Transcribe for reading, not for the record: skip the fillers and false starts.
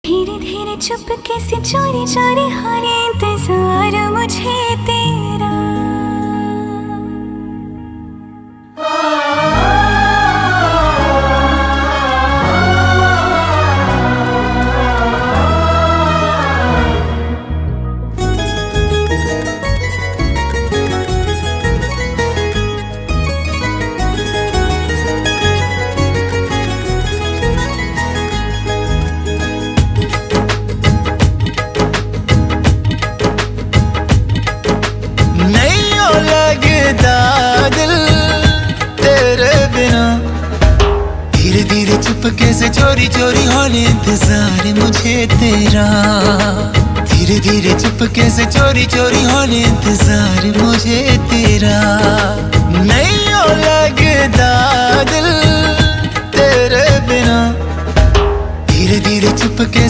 धीरे धीरे चुपके से चोरी चोरी हो रे इंतजार मुझे तेरा। दिल तेरे बिना धीरे धीरे चुपके से चोरी चोरी होने इंतजार मुझे तेरा। धीरे धीरे चुपके से चोरी चोरी होने इंतजार मुझे तेरा। नहीं हो लगता दिल तेरे बिना धीरे धीरे चुपके से